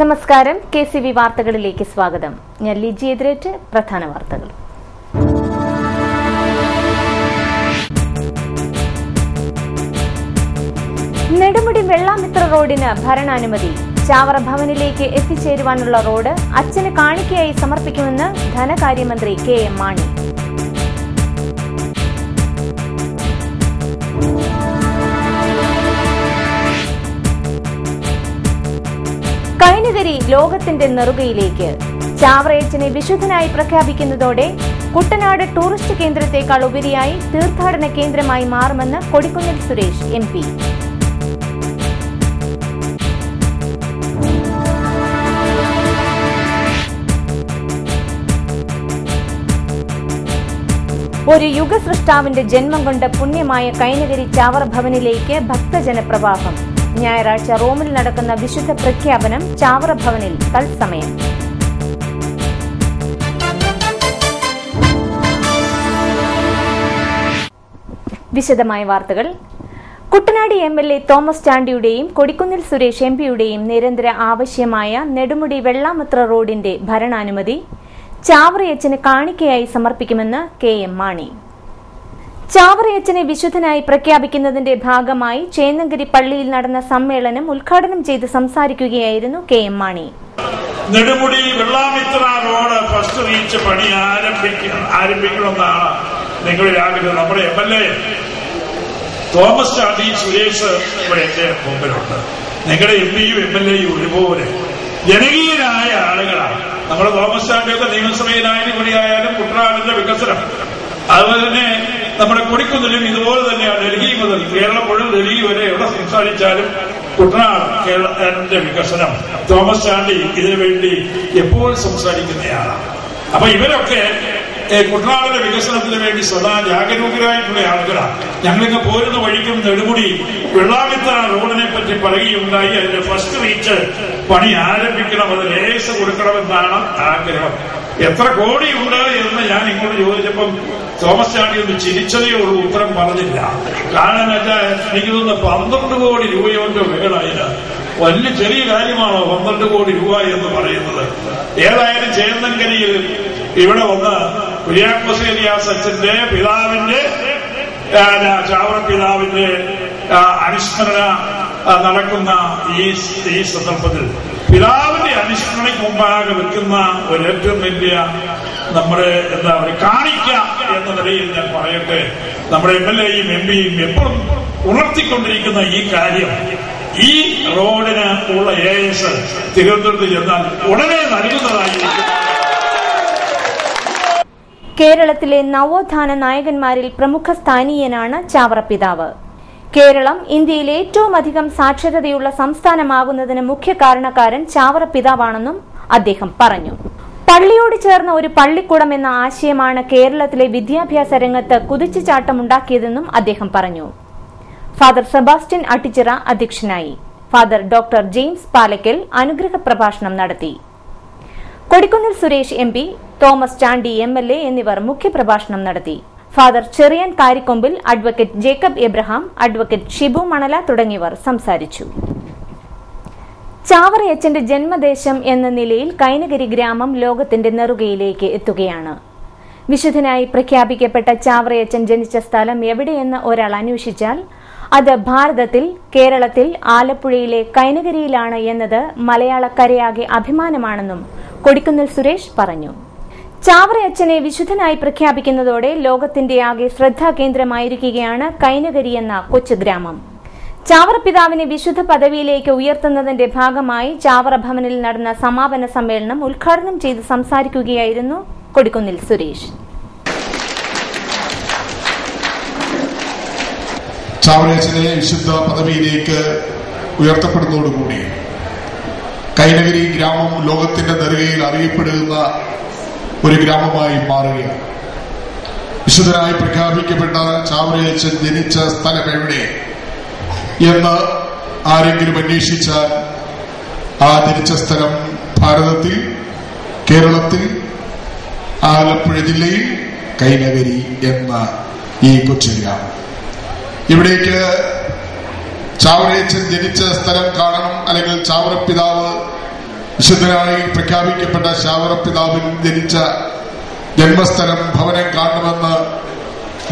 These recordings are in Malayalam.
നമസ്കാരം. KCV വാർത്തകളിലേക്ക് സ്വാഗതം. ഞാൻ ലിജി എതിരേറ്റ്. പ്രധാന വാർത്തകൾ. നെടുമുടി വെള്ളാമിത്ര റോഡിന് ഭരണാനുമതി. ചാവറ ഭവനിലേക്ക് എത്തിച്ചേരുവാനുള്ള റോഡ് അച്ഛന് കാണിക്കയായി സമർപ്പിക്കുമെന്ന് ധനകാര്യമന്ത്രി KM മാണി. കൈനകരി ലോകത്തിന്റെ നെറുകയിലേക്ക്. ചാവറയച്ചനെ വിശുദ്ധനായി പ്രഖ്യാപിക്കുന്നതോടെ കുട്ടനാട് ടൂറിസ്റ്റ് കേന്ദ്രത്തെക്കാൾ ഉപരിയായി തീർത്ഥാടന കേന്ദ്രമായി മാറുമെന്ന് കൊടിക്കുന്നിൽ സുരേഷ് MP. ഒരു യുഗസൃഷ്ടാവിന്റെ ജന്മം കൊണ്ട് പുണ്യമായ കൈനകരി ചാവറ ഭവനിലേക്ക് ഭക്തജനപ്രവാഹം. ഞായറാഴ്ച റോമിൽ നടക്കുന്ന വിശുദ്ധ പ്രഖ്യാപനം ചാവറ ഭവനിൽ തത്സമയം. വിശദമായ വാർത്തകൾ. കുട്ടനാട് MLA തോമസ് ചാണ്ടിയുടെയും കൊടിക്കുന്നിൽ സുരേഷ് MPയുടെയും നിരന്തര ആവശ്യമായ നെടുമുടി വെള്ളാമിത്ര റോഡിന്റെ ഭരണാനുമതി ചാവറയച്ചന് കാണിക്കയായി സമർപ്പിക്കുമെന്ന് KM മാണി. ചാവറയച്ചനെ വിശുദ്ധനായി പ്രഖ്യാപിക്കുന്നതിന്റെ ഭാഗമായി ചേന്നങ്കരി പള്ളിയിൽ നടന്ന സമ്മേളനം ഉദ്ഘാടനം ചെയ്ത് സംസാരിക്കുകയായിരുന്നു KM Mani. Nedumudi Vellamithra road first reach പണി ആരംഭിക്കണമെന്നാണ് നിങ്ങളുടെ ആഗ്രഹം. നമ്മുടെ MLA തോമസ് ചാണ്ടി സുരേഷ് ഇവിടെ എന്റെ മുമ്പിലുണ്ട്. നിങ്ങളുടെ MPയും MLAയും ഒരുപോലെ ജനകീയരായ ആളുകളാണ്. നമ്മുടെ തോമസ് ചാണ്ടിയൊക്കെ നിയമസഭയിലായാലും ഇവിടെയായാലും കുട്ടനാടിന്റെ വികസനം, അതുപോലെ തന്നെ നമ്മുടെ കൊടിക്കുന്നിലും ഇതുപോലെ തന്നെയാണ്. ഡൽഹി മുതൽ കേരളം മുഴുവൻ ഡൽഹി വരെ എവിടെ സംസാരിച്ചാലും കുട്ടനാട് കേരളത്തിന്റെ വികസനം തോമസ് ചാണ്ടി ഇതിനു വേണ്ടി എപ്പോഴും സംസാരിക്കുന്നയാളാണ്. അപ്പൊ ഇവരൊക്കെ കുട്ടനാടിന്റെ വികസനത്തിന് വേണ്ടി സദാ ജാഗരൂകരായിട്ടുള്ള ആളുകളാണ്. ഞങ്ങളിങ്ങ് പോരുന്ന വഴിക്കും നെടുമുടി വെള്ളാമിത്ര റോഡിനെ പറ്റി പറയുകയുണ്ടായി. അതിന്റെ ഫസ്റ്റ് റീച്ച് പണി ആരംഭിക്കണം, അത് ലേസ് കൊടുക്കണമെന്നാണ് ആഗ്രഹം. എത്ര കോടിയുണ്ട് എന്ന് ഞാൻ ഇങ്ങോട്ട് ചോദിച്ചപ്പം തോമസ് ചാണ്ടി ഒന്ന് ചിരിച്ചതേ ഉള്ളൂ, ഉത്തരം പറഞ്ഞില്ല. കാരണം എന്ന് വെച്ചാൽ എനിക്ക് തോന്നുന്നു 12 കോടി രൂപയോന്റെ വേണമായില്ല. വലിയ ചെറിയ കാര്യമാണോ 12 കോടി രൂപ എന്ന് പറയുന്നത്? ഏതായാലും ചേന്നങ്കരിയിൽ ഇവിടെ വന്ന് കുര്യാക്കോസ് ഏലിയാസ് അച്ഛന്റെ പിതാവിന്റെ ചാവറ പിതാവിന്റെ അനുസ്മരണ നടക്കുന്ന ഈ സന്ദർഭത്തിൽ പിതാവിന്റെ അനുസ്മരണയ്ക്ക് മുമ്പാകെ വെക്കുന്ന ഒരു ഏറ്റവും വലിയ നമ്മുടെ കാണിക്ക എന്ന നിലയിൽ ഞാൻ പറയട്ടെ, നമ്മുടെ MLAയും MPയും എപ്പോഴും ഉണർത്തിക്കൊണ്ടിരിക്കുന്ന ഈ കാര്യം, ഈ റോഡിന് ഉള്ള AS തിരുവനന്തപുരത്ത് ചെന്നാൽ ഉടനെ നൽകുന്നതായിരിക്കും. കേരളത്തിലെ നവോത്ഥാന നായകന്മാരിൽ പ്രമുഖ സ്ഥാനീയനാണ് ചാവറ പിതാവ്. കേരളം ഇന്ത്യയിലെ ഏറ്റവും അധികം സാക്ഷരതയുള്ള സംസ്ഥാനമാകുന്നതിന് മുഖ്യ കാരണക്കാരൻ ചാവറ പിതാവാണെന്നും അദ്ദേഹം പറഞ്ഞു. പള്ളിയോട് ചേർന്ന ഒരു പള്ളിക്കൂടം എന്ന ആശയമാണ് കേരളത്തിലെ വിദ്യാഭ്യാസ രംഗത്ത് കുതിച്ചുചാട്ടമുണ്ടാക്കിയതെന്നും അദ്ദേഹം പറഞ്ഞു. ഫാദർ സെബാസ്റ്റ്യൻ അട്ടിച്ചിറ അധ്യക്ഷനായി. ഫാദർ ഡോക്ടർ ജെയിംസ് പാലക്കൽ അനുഗ്രഹ പ്രഭാഷണം നടത്തി. കൊടിക്കുന്നിൽ സുരേഷ് MP, തോമസ് ചാണ്ടി MLA എന്നിവർ മുഖ്യപ്രഭാഷണം നടത്തി. Father Cheriyan Karikombil, advocate Jacob Abraham, advocate Shibu Manala തുടങ്ങിയവർ സംസാരിച്ചു. ചാവറയച്ചന്റെ ജന്മദേശം എന്ന നിലയിൽ കൈനകരി ഗ്രാമം ലോകത്തിന്റെ നെറുകയിലേക്ക് എത്തുകയാണ്. വിശുദ്ധനായി പ്രഖ്യാപിക്കപ്പെട്ട ചാവറയച്ചൻ ജനിച്ച സ്ഥലം എവിടെയെന്ന് ഒരാൾ അന്വേഷിച്ചാൽ അത് ഭാരതത്തിൽ കേരളത്തിൽ ആലപ്പുഴയിലെ കൈനകരിയിലാണ് എന്നത് മലയാളക്കരയാകെ അഭിമാനമാണെന്നും കൊടിക്കുന്നിൽ സുരേഷ് പറഞ്ഞു. ചാവറയച്ചനെ വിശുദ്ധനായി പ്രഖ്യാപിക്കുന്നതോടെ ലോകത്തിന്റെ ആകെ ശ്രദ്ധാകേന്ദ്രമായിരിക്കുകയാണ് കൈനകരി എന്ന കൊച്ചു ഗ്രാമം. ചാവറ പിതാവിനെ വിശുദ്ധ പദവിയിലേക്ക് ഉയർത്തുന്നതിന്റെ ഭാഗമായി ചാവറ ഭവനിൽ നടന്ന സമാപന സമ്മേളനം ഉദ്ഘാടനം ചെയ്ത് സംസാരിക്കുകയായിരുന്നു കൊടിക്കുന്നിൽ സുരേഷ്. ചാവറയച്ചനെ വിശുദ്ധ പദവിയിലേക്ക് ഉയർത്തപ്പെടുന്നതോടുകൂടി കൈനകരി ഗ്രാമം ലോകത്തിന്റെ നെറുകയിൽ അറിയപ്പെടുന്ന ഒരു ഗ്രാമമായി മാറുകയാണ്. വിശുദ്ധനായി പ്രഖ്യാപിക്കപ്പെട്ട ചാവറയച്ചൻ ജനിച്ച സ്ഥലം എവിടെ എന്ന് ആരെങ്കിലും അന്വേഷിച്ചാൽ ആ ജനിച്ച സ്ഥലം ഭാരതത്തിൽ കേരളത്തിൽ ആലപ്പുഴ ജില്ലയിൽ കൈനകരി എന്ന ഈ കൊച്ചു ഗ്രാമം. ഇവിടേക്ക് ചാവറയച്ചൻ ജനിച്ച സ്ഥലം കാണണം, അല്ലെങ്കിൽ ചാവറ പിതാവ് വിശുദ്ധനായി പ്രഖ്യാപിക്കപ്പെട്ട ചാവറ പിതാവിൽ ജനിച്ച ജന്മസ്ഥലം ഭവനം കാണണമെന്ന്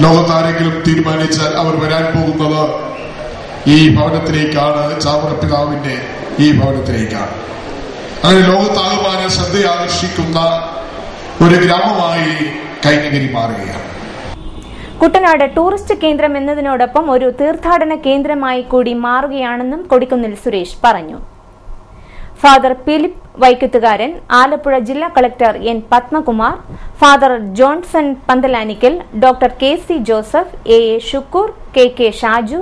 ലോകത്താരെങ്കിലും തീരുമാനിച്ചാൽ അവർ വരാൻ പോകുന്നത് ഈ ഭവനത്തിലേക്കാണ്, ചാവറ പിതാവിന്റെ ഈ ഭവനത്തിലേക്കാണ്. അങ്ങനെ ലോകത്താകമാനം ശ്രദ്ധയാകർഷിക്കുന്ന ഒരു ഗ്രാമമായി കൈനഗിരി മാറുകയാണ്. കുട്ടനാട് ടൂറിസ്റ്റ് കേന്ദ്രം എന്നതിനോടൊപ്പം ഒരു തീർത്ഥാടന കേന്ദ്രമായി കൂടി മാറുകയാണെന്നും കൊടിക്കുന്നിൽ സുരേഷ് പറഞ്ഞു. ഫാദർ ഫിലിപ്പ് വൈക്കത്തുകാരൻ, ആലപ്പുഴ ജില്ലാ collector N Padmakumar, father Johnson Panthalanickal, doctor K C. Joseph, A Shukoor, K Shaju,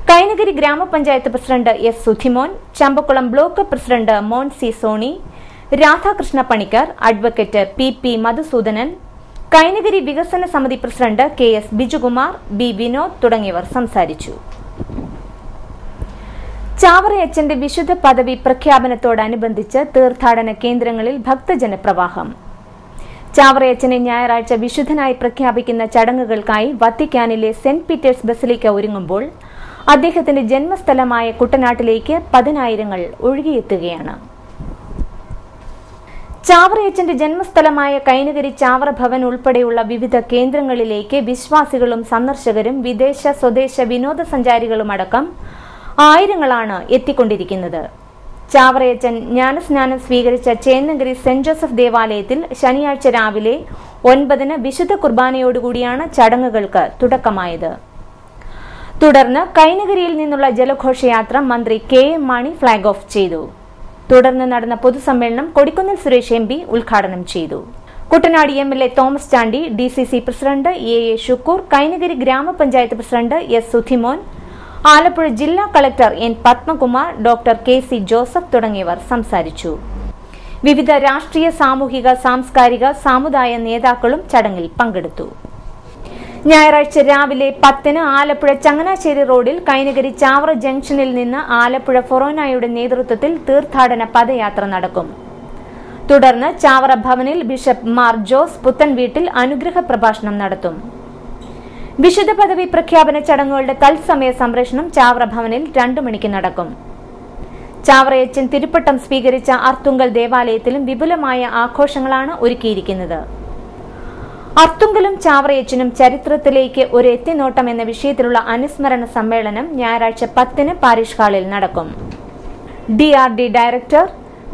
Kainakary ഗ്രാമപഞ്ചായത്ത് president S Sudhimon, Champakulam block president Monsy Sony, Radhakrishna Panicker, advocate P Madhusoodanan, Kainakary വികസന സമിതി president K S. Bijukumar, B Vinod തുടങ്ങിയവർ സംസാരിച്ചു. ചാവറയച്ചന്റെ വിശുദ്ധ പദവി പ്രഖ്യാപനത്തോടനുബന്ധിച്ച് തീർത്ഥാടന കേന്ദ്രങ്ങളിൽ ഭക്തജനപ്രവാഹം. ചാവറയച്ചനെ ഞായറാഴ്ച വിശുദ്ധനായി പ്രഖ്യാപിക്കുന്ന ചടങ്ങുകൾക്കായി വത്തിക്കാനിലെ സെന്റ് പീറ്റേഴ്സ് ബസിലിക്ക ഒരുങ്ങുമ്പോൾ അദ്ദേഹത്തിന്റെ ജന്മസ്ഥലമായ കുട്ടനാട്ടിലേക്ക് പതിനായിരങ്ങൾ ഒഴുകിയെത്തുകയാണ്. ചാവറയച്ചന്റെ ജന്മസ്ഥലമായ കൈനഗിരി ചാവറ ഭവൻ ഉൾപ്പെടെയുള്ള വിവിധ കേന്ദ്രങ്ങളിലേക്ക് വിശ്വാസികളും സന്ദർശകരും വിദേശ സ്വദേശ വിനോദസഞ്ചാരികളുമടക്കം ആയിരങ്ങളാണ് എത്തിക്കൊണ്ടിരിക്കുന്നത്. ചാവറയച്ചൻ ജ്ഞാനസ്നാനം സ്വീകരിച്ച ചേന്നഗിരി സെന്റ് ജോസഫ് ദേവാലയത്തിൽ ശനിയാഴ്ച രാവിലെ 9 വിശുദ്ധ കുർബാനയോടുകൂടിയാണ് ചടങ്ങുകൾക്ക് തുടക്കമായത്. തുടർന്ന് കൈനഗിരിയിൽ നിന്നുള്ള ജലഘോഷയാത്ര മന്ത്രി കെ.എം. മാണി ഫ്ളാഗ് ഓഫ് ചെയ്തു. തുടർന്ന് നടന്ന പൊതുസമ്മേളനം കൊടിക്കുന്നിൽ സുരേഷ് എം.പി. ഉദ്ഘാടനം ചെയ്തു. Kuttanad MLA. Thomas Chandy, DCC president A Shukoor, Kainakary ഗ്രാമപഞ്ചായത്ത് പ്രസിഡന്റ് എസ് സുധിമോൻ, ആലപ്പുഴ ജില്ലാ collector N Padmakumar, doctor K C. Joseph തുടങ്ങിയവർ സംസാരിച്ചു. വിവിധ രാഷ്ട്രീയ, സാമൂഹിക, സാംസ്കാരിക, സാമുദായ നേതാക്കളും ചടങ്ങിൽ പങ്കെടുത്തു. ഞായറാഴ്ച രാവിലെ 10 ആലപ്പുഴ ചങ്ങനാശ്ശേരി റോഡിൽ കൈനഗിരി ചാവറ ജംഗ്ഷനിൽ നിന്ന് ആലപ്പുഴ ഫൊറോനയുടെ നേതൃത്വത്തിൽ തീർത്ഥാടന പദയാത്ര നടക്കും. തുടർന്ന് ചാവറ ഭവനിൽ ബിഷപ്പ് മാർ ജോസ് പുത്തൻവീട്ടിൽ അനുഗ്രഹ പ്രഭാഷണം നടത്തും. വിശുദ്ധ പദവി പ്രഖ്യാപന ചടങ്ങുകളുടെ തത്സമയ സംപ്രേഷണം ചാവറ ഭവനിൽ 2 മണിക്ക് നടക്കും. ചാവറയച്ചൻ തിരുപ്പട്ടം സ്വീകരിച്ച അർത്തുങ്കൽ ദേവാലയത്തിലും വിപുലമായ ആഘോഷങ്ങളാണ് ഒരുക്കിയിരിക്കുന്നത്. അർത്തുങ്കലും ചാവറയച്ചനും ചരിത്രത്തിലേക്ക് ഒരു എത്തിനോട്ടം എന്ന വിഷയത്തിലുള്ള അനുസ്മരണ സമ്മേളനം ഞായറാഴ്ച 10 പാരിഷ് ഹാളിൽ നടക്കും. DRD ഡയറക്ടർ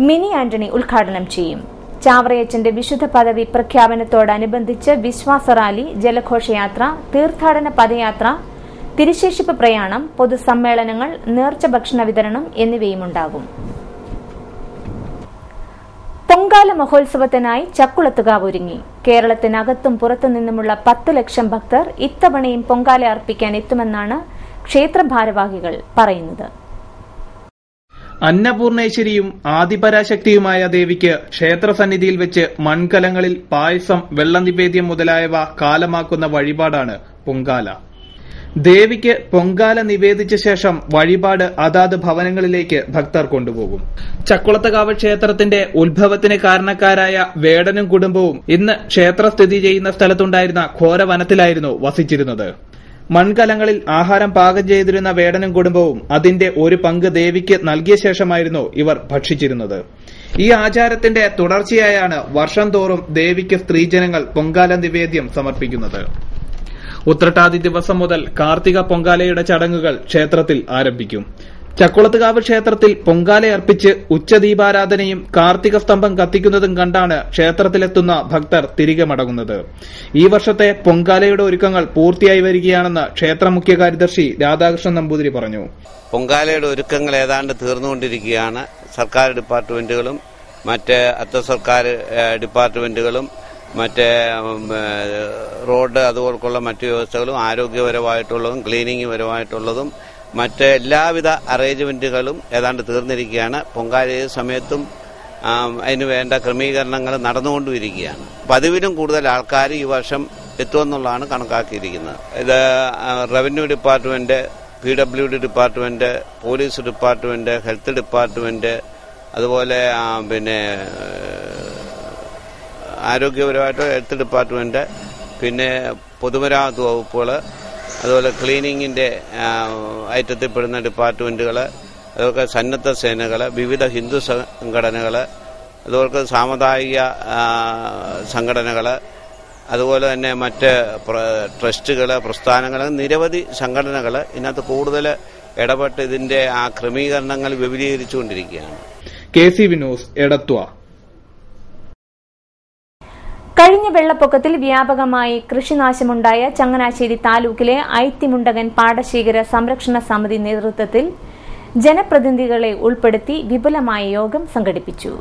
മിനി ആന്റണി ഉദ്ഘാടനം ചെയ്യും. ചാവറയച്ചന്റെ വിശുദ്ധ പദവി പ്രഖ്യാപനത്തോടനുബന്ധിച്ച് വിശ്വാസ റാലി, ജലഘോഷയാത്ര, തീർത്ഥാടന പദയാത്ര, തിരുശേഷിപ്പ് പ്രയാണം, പൊതുസമ്മേളനങ്ങൾ, നേർച്ച ഭക്ഷണ വിതരണം എന്നിവയുമുണ്ടാകും. പൊങ്കാല മഹോത്സവത്തിനായി ചക്കുളത്തുകാവ് ഒരുങ്ങി. കേരളത്തിനകത്തും പുറത്തുനിന്നുമുള്ള 10 ലക്ഷം ഭക്തർ ഇത്തവണയും പൊങ്കാല അർപ്പിക്കാൻ എത്തുമെന്നാണ് ക്ഷേത്ര ഭാരവാഹികൾ പറയുന്നത്. അന്നപൂർണേശ്വരിയും ആദിപരാശക്തിയുമായ ദേവിക്ക് ക്ഷേത്രസന്നിധിയിൽ വെച്ച് മൺകലങ്ങളിൽ പായസം, വെള്ളനിവേദ്യം മുതലായവ കാലമാക്കുന്ന വഴിപാടാണ് പൊങ്കാല. ദേവിക്ക് പൊങ്കാല നിവേദിച്ച ശേഷം വഴിപാട് അതാത് ഭവനങ്ങളിലേക്ക് ഭക്തർ കൊണ്ടുപോകും. ചക്കുളത്തുകാവ് ക്ഷേത്രത്തിന്റെ ഉത്ഭവത്തിന് കാരണക്കാരായ വേടനും കുടുംബവും ഇന്ന് ക്ഷേത്ര സ്ഥിതി ചെയ്യുന്ന സ്ഥലത്തുണ്ടായിരുന്ന ഘോരവനത്തിലായിരുന്നു വസിച്ചിരുന്നത്. മൺകലങ്ങളിൽ ആഹാരം പാകം ചെയ്തിരുന്ന വേടനും കുടുംബവും അതിന്റെ ഒരു പങ്ക് ദേവിക്ക് നൽകിയ ശേഷമായിരുന്നു ഇവർ ഭക്ഷിച്ചിരുന്നത്. ഈ ആചാരത്തിന്റെ തുടർച്ചയായാണ് വർഷം തോറും ദേവിക്ക് സ്ത്രീജനങ്ങൾ പൊങ്കാല നിവേദ്യം സമർപ്പിക്കുന്നത്. ഉത്രട്ടാതി ദിവസം മുതൽ കാർത്തിക പൊങ്കാലയുടെ ചടങ്ങുകൾ ക്ഷേത്രത്തിൽ ആരംഭിക്കും. ചക്കുളത്തുകാവ് ക്ഷേത്രത്തിൽ പൊങ്കാലയർപ്പിച്ച് ഉച്ചദീപാരാധനയും കാർത്തിക സ്തംഭം കത്തിക്കുന്നതും കണ്ടാണ് ക്ഷേത്രത്തിലെത്തുന്ന ഭക്തർ തിരികെ മടങ്ങുന്നത്. ഈ വർഷത്തെ പൊങ്കാലയുടെ ഒരുക്കങ്ങൾ പൂർത്തിയായി വരികയാണെന്ന് ക്ഷേത്ര മുഖ്യ കാര്യദർശി രാധാകൃഷ്ണൻ നമ്പൂതിരി പറഞ്ഞു. പൊങ്കാലയുടെ ഒരുക്കങ്ങൾ ഏതാണ്ട് തീർന്നുകൊണ്ടിരിക്കുകയാണ്. സർക്കാർ ഡിപ്പാർട്ട്മെന്റുകളും മറ്റ് അർദ്ധ സർക്കാർ ഡിപ്പാർട്ട്മെന്റുകളും മറ്റ് റോഡ് അതുപോലുള്ള മറ്റു വ്യവസ്ഥകളും ആരോഗ്യപരമായിട്ടുള്ളതും ക്ലീനിംഗ് പരമായിട്ടുള്ളതും മറ്റ് എല്ലാവിധ അറേഞ്ച്മെന്റുകളും ഏതാണ്ട് തീർന്നിരിക്കുകയാണ്. പൊങ്കാല സമയത്തും അതിന് വേണ്ട ക്രമീകരണങ്ങൾ നടന്നുകൊണ്ടിരിക്കുകയാണ്. പതിവിലും കൂടുതൽ ആൾക്കാർ ഈ വർഷം എത്തുമെന്നുള്ളതാണ് കണക്കാക്കിയിരിക്കുന്നത്. ഇത് revenue department, PWD department, police department, health department, അതുപോലെ ആരോഗ്യപരമായിട്ട് ഹെൽത്ത് ഡിപ്പാർട്ട്മെന്റ്, പിന്നെ പൊതുമരാമത്ത് വകുപ്പുകൾ, അതുപോലെ ക്ലീനിങ്ങിന്റെ ഐറ്റത്തിൽപ്പെടുന്ന ഡിപ്പാർട്ട്മെന്റുകൾ, അതൊക്കെ സന്നദ്ധ സേനകൾ, വിവിധ ഹിന്ദു സംഘടനകൾ, അതുപോലെ സാമുദായിക സംഘടനകൾ, അതുപോലെ തന്നെ മറ്റ് ട്രസ്റ്റുകൾ, പ്രസ്ഥാനങ്ങൾ, നിരവധി സംഘടനകൾ ഇതിനകത്ത് കൂടുതൽ ഇടപെട്ട് ഇതിന്റെ ആ ക്രമീകരണങ്ങൾ വിപുലീകരിച്ചുകൊണ്ടിരിക്കുകയാണ്. KC വിനോസ്, എടത്വ. കഴിഞ്ഞ വെള്ളപ്പൊക്കത്തിൽ വ്യാപകമായി കൃഷിനാശമുണ്ടായ ചങ്ങനാശ്ശേരി താലൂക്കിലെ ഐത്തിമുണ്ടകൻ പാടശേഖര സംരക്ഷണ സമിതി നേതൃത്വത്തിൽ ജനപ്രതിനിധികളെ ഉൾപ്പെടുത്തി വിപുലമായ യോഗം സംഘടിപ്പിച്ചു.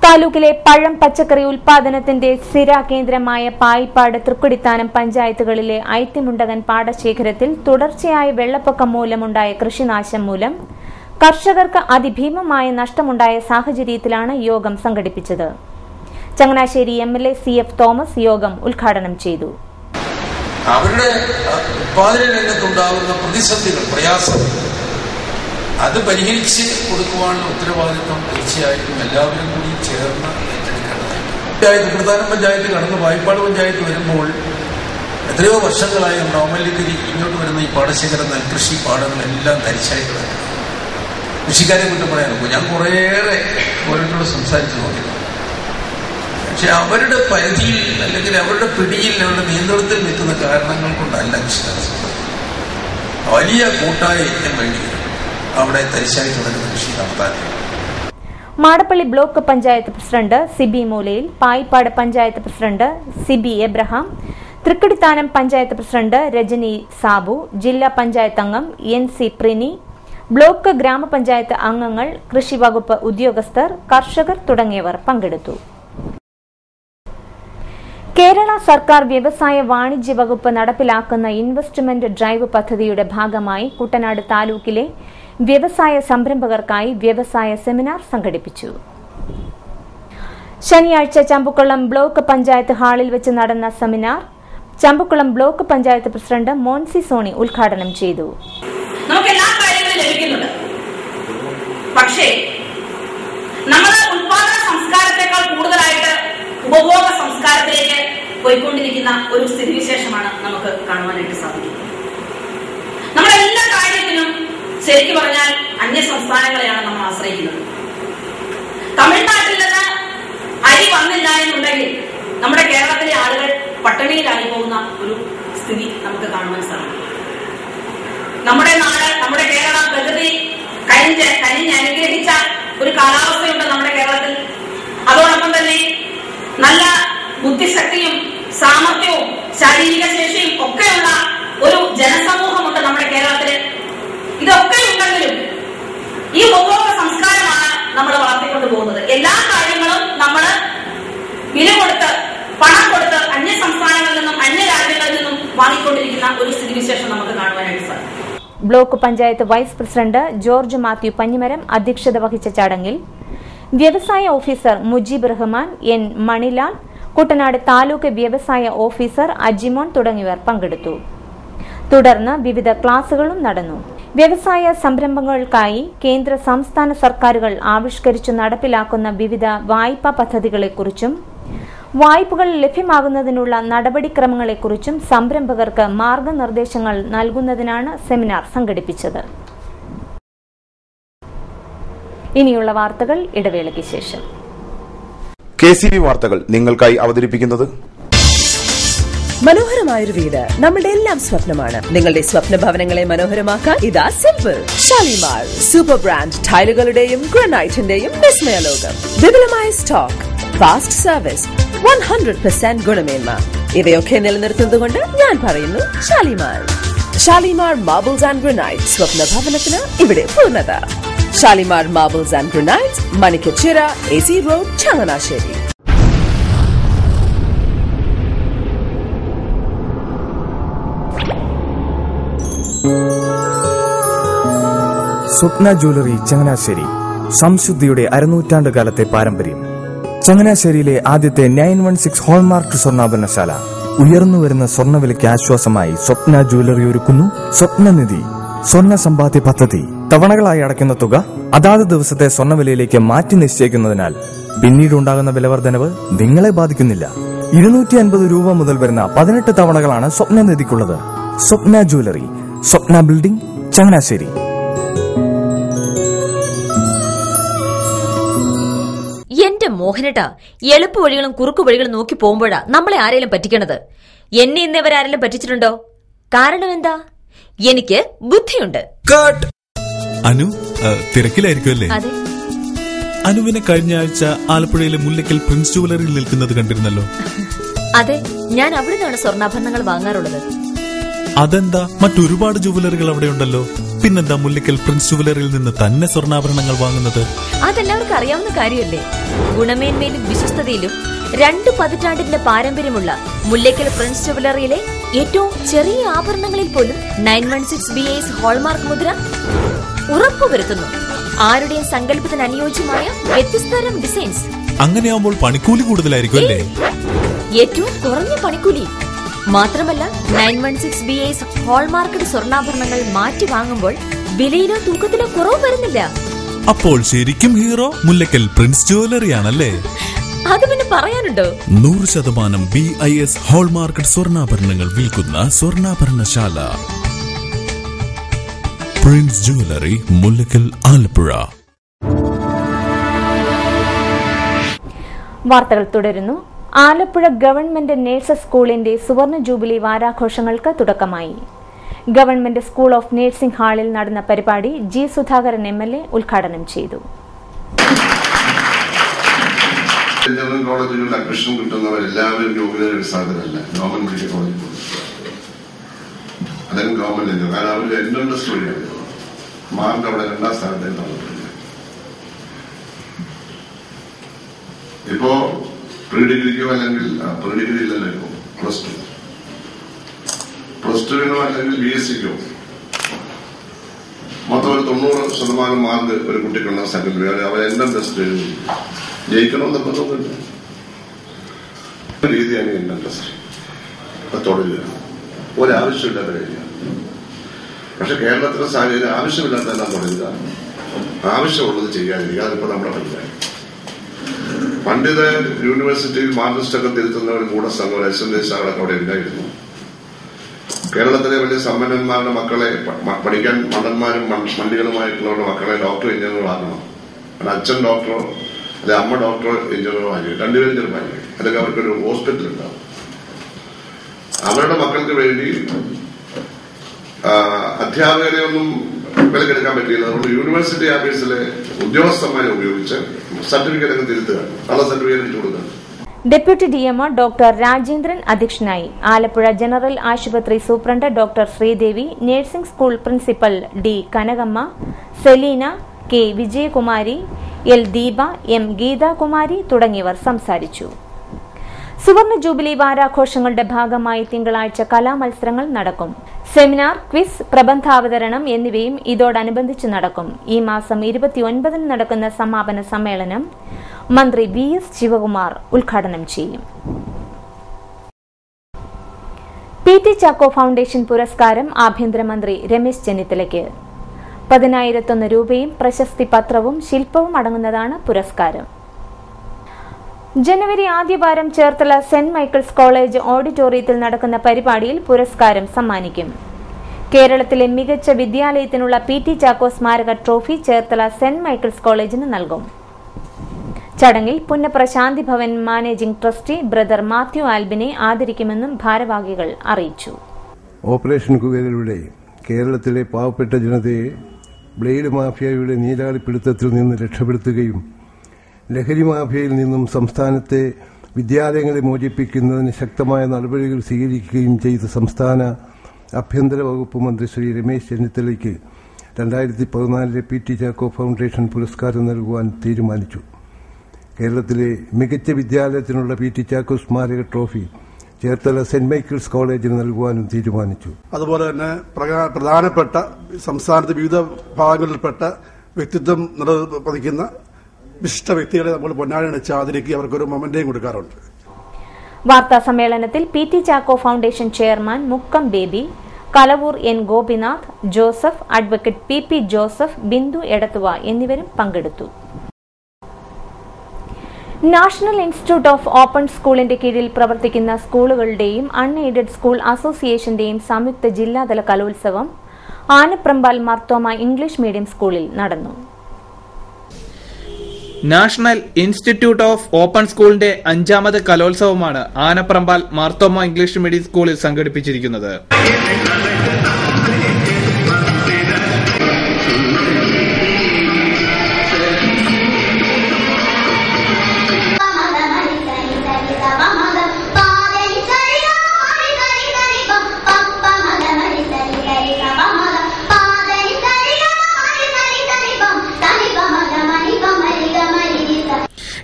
താലൂക്കിലെ പഴം പച്ചക്കറി ഉൽപാദനത്തിന്റെ സ്ഥിരകേന്ദ്രമായ പായിപ്പാട്, തൃക്കുടിത്താനം പഞ്ചായത്തുകളിലെ ഐത്തിമുണ്ടകൻ പാടശേഖരത്തിൽ തുടർച്ചയായ വെള്ളപ്പൊക്കം മൂലമുണ്ടായ കൃഷിനാശം മൂലം കർഷകർക്ക് അതിഭീമമായ നഷ്ടമുണ്ടായ സാഹചര്യത്തിലാണ് യോഗം സംഘടിപ്പിച്ചത്. ചങ്ങനാശ്ശേരി MLA CF തോമസ് യോഗം ഉദ്ഘാടനം ചെയ്തു. അവരുടെ ഉത്പാദന രംഗത്തുണ്ടാകുന്ന പ്രതിസന്ധികൾ, പ്രയാസങ്ങൾ അത് പരിഹരിച്ച് കൊടുക്കുവാനുള്ള ഉത്തരവാദിത്വം തീർച്ചയായിട്ടും എല്ലാവരും കൂടി ചേർന്ന് ഏറ്റെടുക്കേണ്ടതാണ്. പഞ്ചായത്ത്, പ്രധാന പഞ്ചായത്ത് കടന്ന് വായ്പാട് പഞ്ചായത്ത് വരുമ്പോൾ എത്രയോ വർഷങ്ങളായി നമ്മുടെ ഓമല്ലിക്കരി ഇങ്ങോട്ട് വരുന്ന ഈ പാടശേഖര നെൽകൃഷി പാടങ്ങളെല്ലാം തരിശായിട്ട് വരുന്നത്. കൃഷിക്കാരെ കുറ്റം പറയാൻ ഞാൻ കുറേയേറെ ഓരോരുത്തരോട് സംസാരിച്ചു നോക്കിയിട്ടുണ്ട്. പക്ഷെ അവരുടെ പരിധിയിൽ അല്ലെങ്കിൽ അവരുടെ പിടിയിൽ, അവരുടെ നിയന്ത്രണത്തിൽ നിൽക്കുന്ന കാരണങ്ങൾ കൊണ്ടല്ല കൃഷിനാശം. വലിയ കൂട്ടായ യജ്ഞം വേണ്ടി അവിടെ തരിശായി തുടരുന്ന കൃഷി നടത്താൻ. Madappally block panchayat president Siby Moolayil, Payippad panchayat president Siby Abraham, Thrikkodithanam panchayat president Rajani Sabu, ജില്ലാ പഞ്ചായത്ത് അംഗം NC പ്രിനി, ബ്ലോക്ക് ഗ്രാമപഞ്ചായത്ത് അംഗങ്ങൾ, കൃഷിവകുപ്പ് ഉദ്യോഗസ്ഥർ, കർഷകർ തുടങ്ങിയവർ പങ്കെടുത്തു. കേരള സർക്കാർ വ്യവസായ വാണിജ്യ വകുപ്പ് നടപ്പിലാക്കുന്ന ഇൻവെസ്റ്റ്മെന്റ് ഡ്രൈവ് പദ്ധതിയുടെ ഭാഗമായി കുട്ടനാട് താലൂക്കിലെ വ്യവസായ സംരംഭകർക്കായി വ്യവസായ സെമിനാർ സംഘടിപ്പിച്ചു. ശനിയാഴ്ച ചമ്പക്കുളം ബ്ലോക്ക് പഞ്ചായത്ത് ഹാളിൽ വെച്ച് നടന്ന seminar Champakulam block panchayat president Monsy Sony ഉദ്ഘാടനം ചെയ്തു. നമുക്കെല്ലാ കാര്യങ്ങളും ലഭിക്കുന്നുണ്ട്. പക്ഷേ നമ്മൾ ഉത്പാദന സംസ്കാരത്തെക്കാൾ കൂടുതലായിട്ട് ഉപഭോഗ സംസ്കാരത്തിലേക്ക് പോയിക്കൊണ്ടിരിക്കുന്ന ഒരു സ്ഥിതിവിശേഷമാണ് നമുക്ക് കാണുവാനായിട്ട് സാധിക്കുന്നത്. നമ്മുടെ എല്ലാ കാര്യത്തിനും ശരിക്കും പറഞ്ഞാൽ അന്യ സംസ്ഥാനങ്ങളെയാണ് നമ്മൾ ആശ്രയിക്കുന്നത്. തമിഴ്നാട്ടിൽ നിന്ന് അരി വന്നില്ല എന്നുണ്ടെങ്കിൽ നമ്മുടെ കേരളത്തിലെ ആളുകൾ പട്ടിണിയിലായി പോകുന്ന ഒരു സ്ഥിതി നമുക്ക് കാണുവാൻ സാധിക്കും. നമ്മുടെ നാട്, നമ്മുടെ കേരളം പ്രകൃതി കനിഞ്ഞ് അനുഗ്രഹിച്ച ഒരു കാലാവസ്ഥയുണ്ട് നമ്മുടെ കേരളത്തിൽ. അതോടൊപ്പം തന്നെ നല്ല ബുദ്ധിശക്തിയും സാമർഥ്യവും ശാരീരിക ശേഷിയും ഒക്കെയുള്ള ഒരു ജനസമൂഹമുണ്ട് നമ്മുടെ കേരളത്തില്. ഇതൊക്കെ ഉണ്ടെങ്കിലും ഈ ഉപഭോഗ സംസ്കാരമാണ് നമ്മൾ വളർത്തിക്കൊണ്ടു പോകുന്നത്. എല്ലാ കാര്യങ്ങളും നമ്മൾ വില കൊടുത്ത്, പണം കൊടുത്ത് അന്യ സംസ്ഥാനങ്ങളിൽ നിന്നും അന്യ രാജ്യങ്ങളിൽ നിന്നും വാങ്ങിക്കൊണ്ടിരിക്കുന്ന ഒരു സ്ഥിതിവിശേഷം നമുക്ക് കാണുവാനായിട്ട് സാധിക്കും. Block panchayat vice president George Mathew Panjimaram അധ്യക്ഷത വഹിച്ച ചടങ്ങിൽ വ്യവസായ ഓഫീസർ മുജീബ് റഹ്മാൻ, N മണിലാൽ, കുട്ടനാട് താലൂക്ക് വ്യവസായ ഓഫീസർ അജിമോൻ തുടങ്ങിയവർ പങ്കെടുത്തു. തുടർന്ന് വിവിധ ക്ലാസുകളും നടന്നു. വ്യവസായ സംരംഭങ്ങൾക്കായി കേന്ദ്ര സംസ്ഥാന സർക്കാരുകൾ ആവിഷ്കരിച്ചു നടപ്പിലാക്കുന്ന വിവിധ വായ്പാ പദ്ധതികളെക്കുറിച്ചും വായ്പകൾ ലഭ്യമാകുന്നതിനുള്ള നടപടിക്രമങ്ങളെക്കുറിച്ചും സംരംഭകർക്ക് മാർഗനിർദ്ദേശങ്ങൾ നൽകുന്നതിനാണ് സെമിനാർ സംഘടിപ്പിച്ചത്. ഇനിയുള്ള വാർത്തകൾ ഇടവേളയ്ക്ക് ശേഷം. KCV വാർത്തകൾ നിങ്ങൾക്കായി അവതരിപ്പിക്കുന്നത് മനോഹരമായൊരു വീട് നമ്മുടെ എല്ലാം സ്വപ്നമാണ്. നിങ്ങളുടെ സ്വപ്ന ഭവനങ്ങളെ മനോഹരമാക്കാൻ ഇതാ സിമ്പിൾ. ഷാലിമാർ സൂപ്പർ ബ്രാൻഡ് ടൈലുകളുടെയും ഗ്രാനൈറ്റിന്റെയും വിസ്മയ ലോകം. വിപുലമായ സ്റ്റോക്ക്, ഫാസ്റ്റ് സർവീസ്, 100% ഗുണമേന്മ, ഇവയൊക്കെ നിലനിർത്തുന്നതുകൊണ്ട് ഞാൻ പറയുന്നു Shalimar. Shalimar marbles and granite, സ്വപ്ന ഭവനത്തിന് ഇവിടെ പൂർണ്ണത. Shalimar marbles and granite, Manikkachira, AC road, Changanassery. Swapna jewellery Changanassery, സംശുദ്ധിയുടെ അരനൂറ്റാണ്ട് കാലത്തെ പാരമ്പര്യം. ചങ്ങനാശ്ശേരിയിലെ ആദ്യത്തെ 916 ഹോൾമാർക്ക് സ്വർണ്ണാഭരണശാല. ഉയർന്നുവരുന്ന സ്വർണ്ണവിലയ്ക്ക് ആശ്വാസമായി സ്വപ്ന ജ്വല്ലറി ഒരുക്കുന്നു സ്വപ്നനിധി സ്വർണ്ണ സമ്പാദ്യ പദ്ധതി. തവണകളായി അടയ്ക്കുന്ന തുക അതാത് ദിവസത്തെ സ്വർണ്ണവിലയിലേക്ക് മാറ്റി നിശ്ചയിക്കുന്നതിനാൽ പിന്നീട് ഉണ്ടാകുന്ന വിലവർദ്ധനവ് നിങ്ങളെ ബാധിക്കുന്നില്ല. 250 രൂപ മുതൽ വരുന്ന 18 തവണകളാണ് സ്വപ്നനിധിക്കുള്ളത്. സ്വപ്ന ജ്വല്ലറി, സ്വപ്ന ബിൽഡിംഗ്, ചങ്ങനാശ്ശേരി. മോഹനേട്ടാ, എളുപ്പ വഴികളും കുറുക്കു വഴികളും നോക്കി പോകുമ്പോഴാ നമ്മളെ ആരെങ്കിലും പറ്റിക്കണത്. എന്നെ ഇന്നവരാരെങ്കിലും പറ്റിച്ചിട്ടുണ്ടോ? കാരണം എന്താ? എനിക്ക് ബുദ്ധിയുണ്ട്. അനു തിരക്കിലായിരിക്കും അല്ലേ? അതെ. അനുവിനെ കഴിഞ്ഞ ആഴ്ച ആലപ്പുഴയിലെ മുല്ലയ്ക്കൽ പ്രിൻസ് ജുവലറിയിൽ നിൽക്കുന്നത് കണ്ടിരുന്നല്ലോ. അതെ, ഞാൻ അവിടെ നിന്നാണ് സ്വർണ്ണാഭരണങ്ങൾ വാങ്ങാറുള്ളത്. അതെന്താ, മറ്റൊരുപാട് ജുവലറികൾ അവിടെ ഉണ്ടല്ലോ. പിന്നെന്താ മുല്ലയ്ക്കൽ പ്രിൻസ് ജുവലറിയിൽ നിന്ന് തന്നെ സ്വർണ്ണാഭരണങ്ങൾ വാങ്ങുന്നത്? അതെല്ലാവർക്കും അറിയാവുന്ന കാര്യമല്ലേ. ഗുണമേന്മയിലും വിശ്വസ്തതയിലും 2 പതിറ്റാണ്ടിന്റെ പാരമ്പര്യമുള്ള മുല്ലയ്ക്കൽ പ്രിൻസ് ജുവലറിയിലെ ഏറ്റവും ചെറിയ ആഭരണങ്ങളിൽ പോലും 916 BIS ഹോൾമാർക്ക് മുദ്ര ഉറപ്പുവരുത്തുന്നു. ആരുടെയും സങ്കല്പത്തിന് അനുയോജ്യമായ വ്യത്യസ്തതരം ഡിസൈൻസ്. അങ്ങനെയാവുമ്പോൾ പണിക്കൂലി കൂടുതലായിരിക്കും അല്ലേ? ഏറ്റവും കുറഞ്ഞ പണിക്കൂലി മാത്രമല്ല, 916 BIS ഹോൾമാർക്കഡ് സ്വർണ്ണാഭരണങ്ങൾ മാറ്റി വാങ്ങുമ്പോൾ വിലയിലോ തൂക്കത്തിലോ കുറവ് വരുന്നില്ല. അപ്പോൾ ശരിക്കും ഹീറോ മുല്ലയ്ക്കൽ പ്രിൻസ് ജുവലറിയാണല്ലേ? അത് പിന്നെ പറയാനുണ്ടോ? 100% BIS ഹോൾമാർക്കഡ് സ്വർണ്ണാഭരണങ്ങൾ വിൽക്കുന്ന സ്വർണ്ണാഭരണശാല പ്രിൻസ് ജുവലറി, മുല്ലയ്ക്കൽ, ആലപ്പുഴ. വാർത്തകൾ തുടരുന്നു. ആലപ്പുഴ ഗവൺമെന്റ് നഴ്സസ് സ്കൂളിന്റെ സുവർണ ജൂബിലി വാരാഘോഷങ്ങൾക്ക് തുടക്കമായി. ഗവൺമെന്റ് സ്കൂൾ ഓഫ് നഴ്സിംഗ് ഹാളിൽ നടന്ന പരിപാടി ജി സുധാകരൻ MLA ഉദ്ഘാടനം ചെയ്തു. എഞ്ചിനീയറിംഗ് കോളേജുകളിൽ അഡ്മിഷൻ കിട്ടുന്നവരെല്ലാവരും യോഗ്യതയുടെ അടിസ്ഥാനത്തിലല്ല ഗവൺമെന്റ് മെഡിക്കൽ കോളേജിൽ പോകുന്നത്. അല്ലെങ്കിൽ ഗവൺമെന്റ് എഞ്ചിനീയർ, കാരണം അവർ എൻട്രൻസ് വഴിയാണ് മാർക്ക് അവിടെ 2ാം സ്ഥാനത്തേക്ക് തന്നിട്ടുണ്ട്. ഇപ്പോ പ്രീ ഡിഗ്രിക്കോ അല്ലെങ്കിൽ പ്രീ ഡിഗ്രി ഇല്ലല്ലോ, പ്ലസ് ടുവിനോ അല്ലെങ്കിൽ BSCക്കോ മൊത്തം ഒരു 90% മാർക്ക് ഒരു കുട്ടിക്കുള്ള സെക്കൻഡറി അവർ എൻട്രൻസ് ടെസ്റ്റ് ജയിക്കണമെന്ന് നിർബന്ധമില്ല. രീതിയാണ് എൻട്രൻസ് ടെസ്റ്റ്. തൊഴിൽ ഒരാവശ്യമില്ലാത്ത കാര്യമാണ്. പക്ഷെ കേരളത്തിലെ സാഹചര്യം ആവശ്യമില്ലാത്തതെല്ലാം തുടരുക, ആവശ്യമുള്ളത് ചെയ്യാതിരിക്കുക. അതിപ്പോ നമ്മുടെ പരിപാടി. പണ്ഡിത യൂണിവേഴ്സിറ്റിയിൽ മാർക്ക് ലിസ്റ്റൊക്കെ തിരുത്തുന്ന ഒരു ഗൂഢസംഘം SNDs അവിടെ ഉണ്ടായിരുന്നു. കേരളത്തിലെ വലിയ സമ്പന്നന്മാരുടെ മക്കളെ പഠിക്കാൻ മണ്ടന്മാരും മണ്ടികളുമായിട്ടുള്ളവരുടെ മക്കളെ ഡോക്ടർ എഞ്ചിനീയറുകളാക്കണം. അച്ഛൻ ഡോക്ടറോ അല്ലെ അമ്മ ഡോക്ടറോ എഞ്ചിനീയറോ ആയിരിക്കും, രണ്ടുപേരും ചെറുപ്പായിരിക്കും. അതൊക്കെ അവർക്കൊരു ഹോസ്പിറ്റൽ ഉണ്ടാവും. അവരുടെ മക്കൾക്ക് വേണ്ടി അധ്യാപകരെ ഒന്നും വിലക്കെടുക്കാൻ പറ്റിയില്ല. അതുകൊണ്ട് യൂണിവേഴ്സിറ്റി ഓഫീസിലെ ഉദ്യോഗസ്ഥന്മാരെ ഉപയോഗിച്ച് സർട്ടിഫിക്കറ്റ് ഒക്കെ തിരുത്തുക, കള്ള സർട്ടിഫിക്കറ്റ് കൊടുക്കുക. ഡെപ്യൂട്ടി DMO ഡോക്ടർ രാജേന്ദ്രൻ അധ്യക്ഷനായി. ആലപ്പുഴ ജനറൽ ആശുപത്രി superintendent doctor Sreedevi, nursing school principal D Kanakamma, Seleena, K Vijayakumari, L Deepa, M Geethakumari തുടങ്ങിയവർ സംസാരിച്ചു. സുവർണ ജൂബിലി വാരാഘോഷങ്ങളുടെ ഭാഗമായി തിങ്കളാഴ്ച കലാമത്സരങ്ങൾ നടക്കും. സെമിനാർ, ക്വിസ്, പ്രബന്ധാവതരണം എന്നിവയും ഇതോടനുബന്ധിച്ച് നടക്കും. ഈ മാസം 29 നടക്കുന്ന സമാപന സമ്മേളനം മന്ത്രി VS ശിവകുമാർ ഉദ്ഘാടനം ചെയ്യും. PT ചാക്കോ ഫൗണ്ടേഷൻ പുരസ്കാരം ആഭ്യന്തരമന്ത്രി രമേശ് ചെന്നിത്തലയ്ക്ക്. 10,001 രൂപയും പ്രശസ്തി പത്രവും ശില്പവും അടങ്ങുന്നതാണ് പുരസ്കാരം. ജനുവരി ആദ്യവാരം ചേർത്തല സെന്റ് മൈക്കിൾസ് കോളേജ് ഓഡിറ്റോറിയത്തിൽ നടക്കുന്ന പരിപാടിയിൽ പുരസ്കാരം സമ്മാനിക്കും. കേരളത്തിലെ മികച്ച വിദ്യാലയത്തിനുള്ള PT ചാക്കോ സ്മാരക ട്രോഫി ചേർത്തല സെന്റ് മൈക്കിൾസ് കോളേജിന് നൽകും. ചടങ്ങിൽ Punnapra Shanti Bhavan managing trustee brother Mathew ആൽബിനെ ആദരിക്കുമെന്നും ഭാരവാഹികൾ അറിയിച്ചു. ഓപ്പറേഷൻ കുബേരയിലൂടെ കേരളത്തിലെ പാവപ്പെട്ട ജനതയെ ബ്ലേഡ് മാഫിയയുടെ നീരാളിപ്പിടുത്തത്തിൽ നിന്ന് രക്ഷപ്പെടുത്തുകയും ലഹരി മാഫിയയിൽ നിന്നും സംസ്ഥാനത്തെ വിദ്യാലയങ്ങളെ മോചിപ്പിക്കുന്നതിന് ശക്തമായ നടപടികൾ സ്വീകരിക്കുകയും ചെയ്ത സംസ്ഥാന ആഭ്യന്തര വകുപ്പ് മന്ത്രി ശ്രീ രമേശ് ചെന്നിത്തലയ്ക്ക് 2014 PT ചാക്കോ ഫൗണ്ടേഷൻ പുരസ്കാരം നൽകുവാൻ തീരുമാനിച്ചു. കേരളത്തിലെ മികച്ച വിദ്യാലയത്തിനുള്ള PT ചാക്കോ സ്മാരക ട്രോഫി ചേർത്തല സെന്റ് മൈക്കിൾസ് കോളേജിന് നൽകുവാനും തീരുമാനിച്ചു. അതുപോലെ തന്നെ പ്രധാനപ്പെട്ട സംസ്ഥാനത്തെ വിവിധ ഭാഗങ്ങളിൽപ്പെട്ട വ്യക്തിത്വം പതിക്കുന്ന വിശിഷ്ട വ്യക്തികളെ നമ്മൾ പൊന്നാടണിച്ച് ആദരിക്കുക, അവർക്കൊരു മൊമെന്റേയും കൊടുക്കാറുണ്ട്. വാർത്താ സമ്മേളനത്തിൽ PT Chacko foundation chairman Mukkam baby, Kalavoor N Gopinath, Joseph, advocate PP Joseph, Bindu Edathua എന്നിവരും പങ്കെടുത്തു. നാഷണൽ ഇൻസ്റ്റിറ്റ്യൂട്ട് ഓഫ് ഓപ്പൺ സ്കൂളിന്റെ കീഴിൽ പ്രവർത്തിക്കുന്ന സ്കൂളുകളുടെയും അൺഎയ്ഡഡ് സ്കൂൾ അസോസിയേഷന്റെയും സംയുക്ത ജില്ലാതല കലോത്സവം ആനപ്രമ്പാൽ മർത്തോമ ഇംഗ്ലീഷ് മീഡിയം സ്കൂളിൽ നടന്നു. നാഷണൽ ഇൻസ്റ്റിറ്റ്യൂട്ട് ഓഫ് ഓപ്പൺ സ്കൂളിന്റെ 5ാമത് കലോത്സവമാണ് ആനപ്രമ്പാൽ മാർത്തോമ ഇംഗ്ലീഷ് മീഡിയം സ്കൂളിൽ സംഘടിപ്പിച്ചിരിക്കുന്നത്.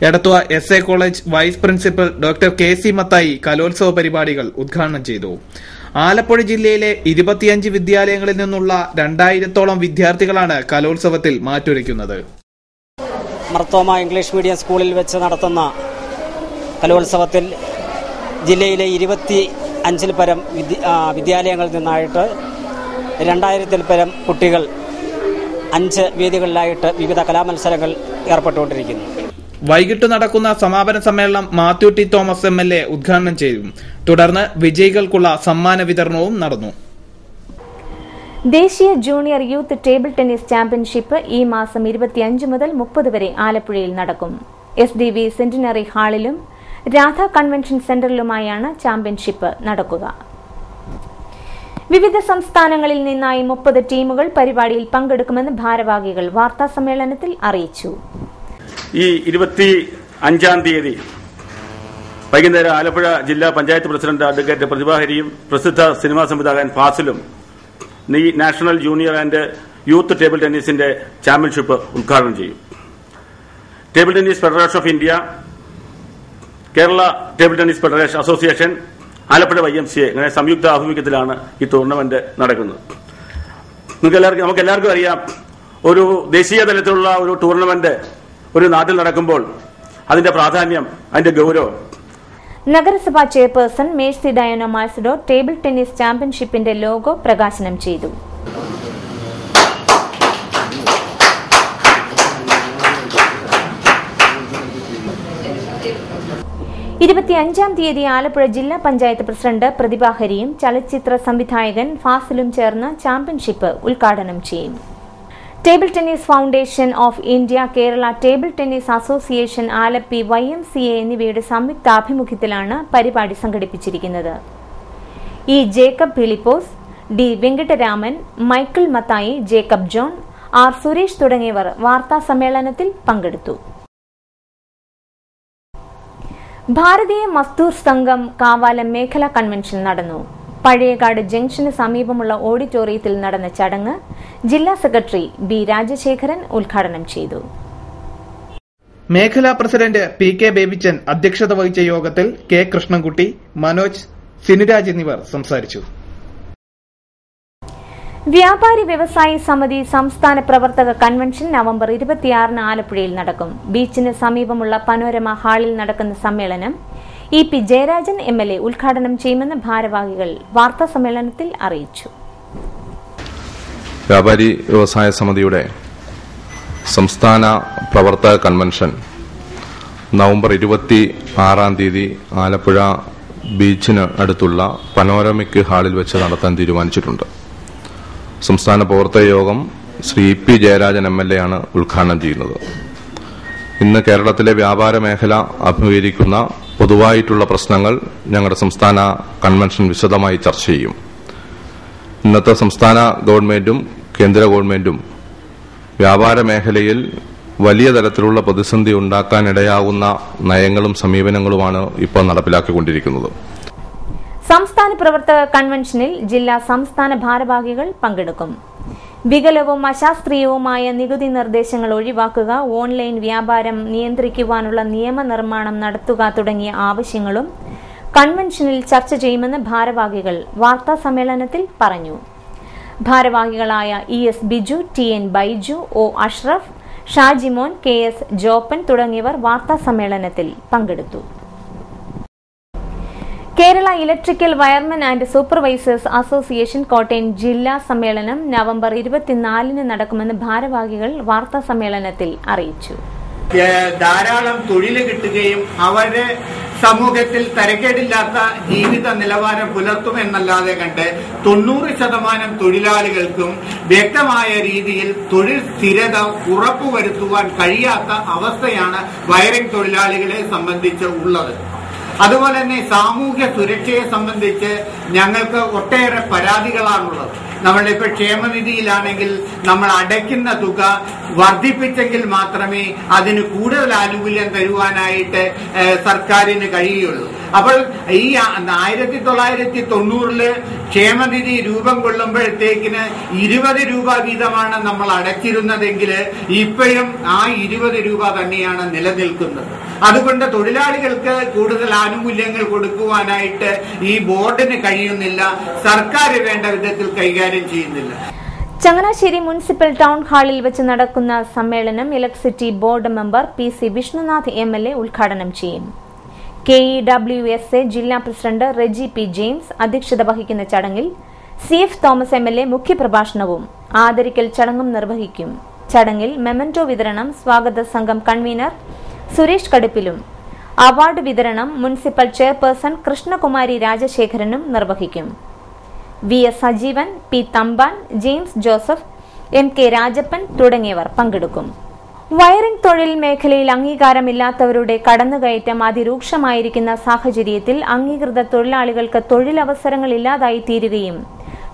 Edathua SA college vice principal doctor KC Mathai കലോത്സവ പരിപാടികൾ ഉദ്ഘാടനം ചെയ്തു. ആലപ്പുഴ ജില്ലയിലെ 25 വിദ്യാലയങ്ങളിൽ നിന്നുള്ള 2000-ഓളം വിദ്യാർത്ഥികളാണ് കലോത്സവത്തിൽ മാറ്റുരയ്ക്കുന്നത്. മാർത്തോമ ഇംഗ്ലീഷ് മീഡിയം സ്കൂളിൽ വെച്ച് നടത്തുന്ന കലോത്സവത്തിൽ ജില്ലയിലെ 25-ൽ പരം വിദ്യാലയങ്ങളിൽ നിന്നായിട്ട് 2000-ൽ പരം കുട്ടികൾ 5 വേദികളിലായിട്ട് വിവിധ കലാമത്സരങ്ങൾ ഏർപ്പെട്ടുകൊണ്ടിരിക്കുന്നു. വൈകിട്ട് നടക്കുന്ന സമാപന സമ്മേളനം മാത്യു ടി തോമസ് MLA ഉദ്ഘാടനം ചെയ്തു. തുടർന്ന് വിജയികൾക്കുള്ള സമ്മാന വിതരണവും നടന്നു. ദേശീയ junior youth table tennis championship ഈ മാസം 25 മുതൽ 30 വരെ ആലപ്പുഴയിൽ നടക്കും. SDV സെന്റിനറി ഹാളിലും രാധ കൺവെൻഷൻ സെന്ററിലുമായാണ് ചാമ്പ്യൻഷിപ്പ് നടക്കുക. വിവിധ സംസ്ഥാനങ്ങളിൽ നിന്നായി 30 ടീമുകൾ പരിപാടിയിൽ പങ്കെടുക്കുമെന്ന് ഭാരവാഹികൾ വാർത്താസമ്മേളനത്തിൽ അറിയിച്ചു. ഈ 25-ാം തീയതി വൈകുന്നേരം ആലപ്പുഴ ജില്ലാ പഞ്ചായത്ത് പ്രസിഡന്റ് അഡ്വക്കേറ്റ് പ്രതിഭാഹരിയും പ്രസിദ്ധ സിനിമാ സംവിധായകൻ ഫാസിലും ഈ national junior and youth table ടെന്നീസിന്റെ ചാമ്പ്യൻഷിപ്പ് ഉദ്ഘാടനം ചെയ്യും. Table tennis federation of India, Kerala table tennis federation association, Alappuzha YMCA ഇങ്ങനെ സംയുക്ത ആഭിമുഖ്യത്തിലാണ് ഈ ടൂർണമെന്റ് നടക്കുന്നത്. നമുക്ക് എല്ലാവർക്കും അറിയാം, ഒരു ദേശീയ തലത്തിലുള്ള ഒരു ടൂർണമെന്റ് ഒരു നാട്ടിൽ നടക്കുമ്പോൾ അതിന്റെ പ്രാധാന്യം, അതിന്റെ ഗൌരവം. നഗരസഭാ chairperson Mercy Diana Malsado table tennis ചാമ്പ്യൻഷിപ്പിന്റെ ലോഗോ പ്രകാശനം ചെയ്തു. 25-ാം തീയതി ആലപ്പുഴ ജില്ലാ പഞ്ചായത്ത് പ്രസിഡന്റ് പ്രതിഭാഹരിയും ചലച്ചിത്ര സംവിധായകൻ ഫാസിലും ചേർന്ന് ചാമ്പ്യൻഷിപ്പ് ഉദ്ഘാടനം ചെയ്യും. Table tennis foundation of India, Kerala table tennis association, Alleppey, YMCA എന്നിവയുടെ സംയുക്താഭിമുഖ്യത്തിലാണ് പരിപാടി സംഘടിപ്പിച്ചിരിക്കുന്നത്. E. Jacob Philipose, D. Venkataraman, Michael Mathai, Jacob John, R. Suresh തുടങ്ങിയവർ വാർത്താ സമ്മേളനത്തിൽ പങ്കെടുത്തു. ഭാരതീയ മസ്ദൂർ സംഘം കാവാലം മേഖലാ കൺവെൻഷൻ നടന്നു. പഴയകാട് ജംഗ്ഷന് സമീപമുള്ള ഓഡിറ്റോറിയത്തിൽ നടന്ന ചടങ്ങ് ജില്ലാ സെക്രട്ടറി B. രാജശേഖരൻ ഉദ്ഘാടനം ചെയ്തു. മേഖലാ പ്രസിഡന്റ് PK ബേബിച്ചൻ അധ്യക്ഷത വഹിച്ച യോഗത്തിൽ K. കൃഷ്ണൻകുട്ടി, മനോജ്, സിനുരാജ് എന്നിവർ സംസാരിച്ചു. വ്യാപാരി വ്യവസായി സമിതി സംസ്ഥാന പ്രവർത്തക കൺവെൻഷൻ നവംബർ 26-ന് ആലപ്പുഴയിൽ നടക്കും. ബീച്ചിന് സമീപമുള്ള പനോരമ ഹാളിൽ നടക്കുന്ന സമ്മേളനം EP ജയരാജൻ MLA ഉദ്ഘാടനം ചെയ്യുമെന്ന് ഭാരവാഹികൾ വാർത്താ സമ്മേളനത്തിൽ അറിയിച്ചു. വ്യാപാരി വ്യവസായ സമിതിയുടെ സംസ്ഥാന പ്രവർത്തക കൺവെൻഷൻ നവംബർ 26-ാം തീയതി ആലപ്പുഴ ബീച്ചിന് അടുത്തുള്ള പനോരമിക് ഹാളിൽ വെച്ച് നടത്താൻ തീരുമാനിച്ചിട്ടുണ്ട്. സംസ്ഥാന പ്രവർത്തക യോഗം ശ്രീ EP ജയരാജൻ MLA ആണ് ഉദ്ഘാടനം ചെയ്യുന്നത്. ഇന്ന് കേരളത്തിലെ വ്യാപാര മേഖല അഭിമുഖീകരിക്കുന്ന പൊതുവായിട്ടുള്ള പ്രശ്നങ്ങൾ ഞങ്ങളുടെ സംസ്ഥാന കൺവെൻഷൻ വിശദമായി ചർച്ച ചെയ്യും. ഇന്നത്തെ സംസ്ഥാന ഗവൺമെന്റും കേന്ദ്ര ഗവൺമെന്റും വ്യാപാര മേഖലയിൽ വലിയ തരത്തിലുള്ള പ്രതിസന്ധി ഉണ്ടാക്കാനിടയാകുന്ന നയങ്ങളും സമീപനങ്ങളുമാണ് ഇപ്പോൾ നടപ്പിലാക്കിക്കൊണ്ടിരിക്കുന്നത്. സംസ്ഥാന പ്രവർത്തക കൺവെൻഷനിൽ ജില്ലാ സംസ്ഥാന ഭാരവാഹികൾ പങ്കെടുക്കും. വികലവും അശാസ്ത്രീയവുമായ നികുതി നിർദ്ദേശങ്ങൾ ഒഴിവാക്കുക, ഓൺലൈൻ വ്യാപാരം നിയന്ത്രിക്കുവാനുള്ള നിയമനിർമ്മാണം നടത്തുക തുടങ്ങിയ ആവശ്യങ്ങളും കൺവെൻഷനിൽ ചർച്ച ചെയ്യുമെന്ന് ഭാരവാഹികൾ വാർത്താ സമ്മേളനത്തിൽ പറഞ്ഞു. ഭാരവാഹികളായ ES Biju, TN Baiju, O Ashraf, Shajimon, KS Joppan തുടങ്ങിയവർ വാർത്താ സമ്മേളനത്തിൽ പങ്കെടുത്തു. Kerala electrical wiremen and supervisors association Kottayam ജില്ലാ സമ്മേളനം നവംബർ 24-ന് നടക്കുമെന്ന് ഭാരവാഹികൾ വാർത്താ സമ്മേളനത്തിൽ അറിയിച്ചു. ധാരാളം തൊഴിൽ കിട്ടുകയും അവരെ സമൂഹത്തിൽ തരക്കേടില്ലാത്ത ജീവിത നിലവാരം പുലർത്തുമെന്നല്ലാതെ കണ്ട് 90% തൊഴിലാളികൾക്കും വ്യക്തമായ രീതിയിൽ തൊഴിൽ സ്ഥിരത ഉറപ്പുവരുത്തുവാൻ കഴിയാത്ത അവസ്ഥയാണ് വയറിംഗ് തൊഴിലാളികളെ സംബന്ധിച്ച് ഉള്ളത്. അതുപോലെ തന്നെ സാമൂഹ്യ സുരക്ഷയെ സംബന്ധിച്ച് ഞങ്ങൾക്ക് ഒട്ടേറെ പരാതികളാണുള്ളത്. നമ്മളിപ്പോൾ ക്ഷേമനിധിയിലാണെങ്കിൽ നമ്മൾ അടയ്ക്കുന്ന തുക വർദ്ധിപ്പിച്ചെങ്കിൽ മാത്രമേ അതിന് കൂടുതൽ ആനുകൂല്യം തരുവാനായിട്ട് സർക്കാരിന് കഴിയുള്ളൂ. അപ്പോൾ ഈ 1990 ക്ഷേമനിധി രൂപം കൊള്ളുമ്പോഴത്തേക്കിന് 20 രൂപ വീതമാണ് നമ്മൾ അടച്ചിരുന്നതെങ്കിൽ ഇപ്പോഴും ആ 20 രൂപ തന്നെയാണ് നിലനിൽക്കുന്നത്. അതുകൊണ്ട് തൊഴിലാളികൾക്ക് കൂടുതൽ ആനുകൂല്യങ്ങൾ കൊടുക്കുവാനായിട്ട് ഈ ബോർഡിന് കഴിയുന്നില്ല, സർക്കാർ വേണ്ട വിധത്തിൽ കൈകാര്യം ചെയ്യുന്നില്ല. ചങ്ങനാശ്ശേരി മുനിസിപ്പൽ ടൗൺ ഹാളിൽ വെച്ച് നടക്കുന്ന സമ്മേളനം electricity board member PC Vishnunath MLA ഉദ്ഘാടനം ചെയ്യും. KEWSA ജില്ലാ പ്രസിഡന്റ് റെജി P. ജെയിംസ് അധ്യക്ഷത വഹിക്കുന്ന ചടങ്ങിൽ CF തോമസ് MLA മുഖ്യപ്രഭാഷണവും ആദരിക്കൽ ചടങ്ങും നിർവഹിക്കും. ചടങ്ങിൽ മെമന്റോ വിതരണം സ്വാഗത സംഘം കൺവീനർ സുരേഷ് കടുപ്പിലും അവാർഡ് വിതരണം മുനിസിപ്പൽ ചെയർപേഴ്സൺ കൃഷ്ണകുമാരി രാജശേഖരനും നിർവഹിക്കും. VS Sajeevan, P. Thampan, James Joseph, MK Rajappan തുടങ്ങിയവർ പങ്കെടുക്കും. വയറിംഗ് തൊഴിൽ മേഖലയിൽ അംഗീകാരമില്ലാത്തവരുടെ കടന്നുകയറ്റം അതിരൂക്ഷമായിരിക്കുന്ന സാഹചര്യത്തിൽ അംഗീകൃത തൊഴിലാളികൾക്ക് തൊഴിലവസരങ്ങൾ ഇല്ലാതായി തീരുകയും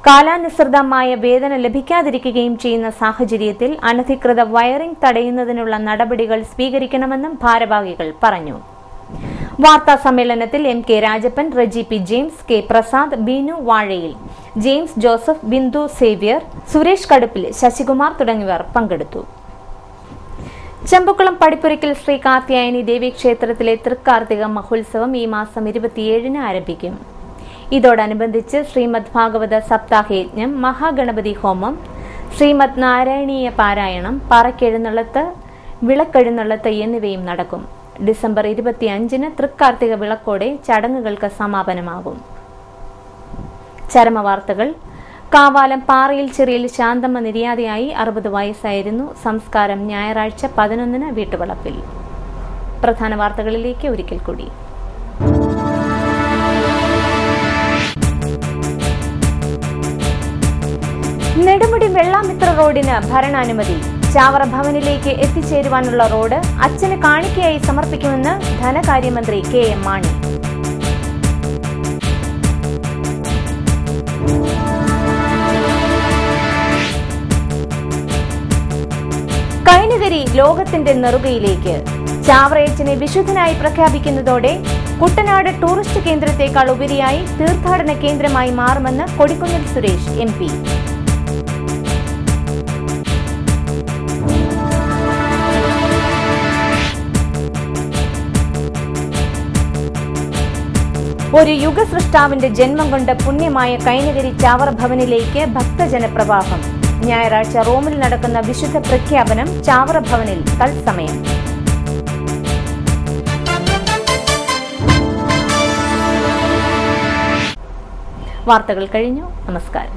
കാലാനുസൃതമായ വേതനം ലഭിക്കാതിരിക്കുകയും ചെയ്യുന്ന സാഹചര്യത്തിൽ അനധികൃത വയറിംഗ് തടയുന്നതിനുള്ള നടപടികൾ സ്വീകരിക്കണമെന്നും ഭാരവാഹികൾ പറഞ്ഞു. വാർത്താ സമ്മേളനത്തിൽ MK Rajappan, Reji P. James, K. Prasad, Beenu Vazhayil, James Joseph, Bindu Xavier, Suresh Kaduppil, Sasikumar തുടങ്ങിയവർ പങ്കെടുത്തു. ചമ്പക്കുളം പടിപ്പുരയ്ക്കൽ ശ്രീ കാർത്യായനി ദേവീക്ഷേത്രത്തിലെ തൃക്കാർത്തിക മഹോത്സവം ഈ മാസം 27-ന് ആരംഭിക്കും. ഇതോടനുബന്ധിച്ച് ശ്രീമദ് ഭാഗവത സപ്താഹയജ്ഞം, മഹാഗണപതി ഹോമം, ശ്രീമദ് നാരായണീയ പാരായണം, പറക്കെഴുന്നള്ളത്ത്, വിളക്കെഴുന്നള്ളത്ത് എന്നിവയും നടക്കും. ഡിസംബർ 25-ന് തൃക്കാർത്തിക വിളക്കോടെ ചടങ്ങുകൾക്ക് സമാപനമാകും. ചരമവാർത്തകൾ. കാവാലം പാറയിൽ ചെറിയിൽ ശാന്തമ്മ നിര്യാതയായി. 60 വയസ്സായിരുന്നു. സംസ്കാരം ഞായറാഴ്ച 11-ന് വീട്ടുവളപ്പിൽ. പ്രധാന വാർത്തകളിലേക്ക് ഒരിക്കൽ കൂടി. നെടുമുടി വെള്ളാമിത്ര റോഡിന് ഭരണാനുമതി. ചാവറ ഭവനിലേക്ക് എത്തിച്ചേരുവാനുള്ള റോഡ് അച്ഛന് കാണിക്കയായി സമർപ്പിക്കുമെന്ന് ധനകാര്യമന്ത്രി KM മാണി. കൈനകരി ലോകത്തിന്റെ നെറുകയിലേക്ക്. ചാവറയച്ചനെ വിശുദ്ധനായി പ്രഖ്യാപിക്കുന്നതോടെ കുട്ടനാട് ടൂറിസ്റ്റ് കേന്ദ്രത്തെക്കാൾ ഉപരിയായി തീർത്ഥാടന കേന്ദ്രമായി മാറുമെന്ന് കൊടിക്കുന്നിൽ സുരേഷ് MP. ഒരു യുഗസൃഷ്ടാവിന്റെ ജന്മം കൊണ്ട് പുണ്യമായ കൈനകരി ചാവറ ഭവനിലേക്ക് ഭക്തജനപ്രവാഹം. ഞായറാഴ്ച റോമിൽ നടക്കുന്ന വിശുദ്ധ പ്രഖ്യാപനം ചാവറ ഭവനിൽ തത്സമയം. വാർത്തകൾ കഴിഞ്ഞു. നമസ്കാരം.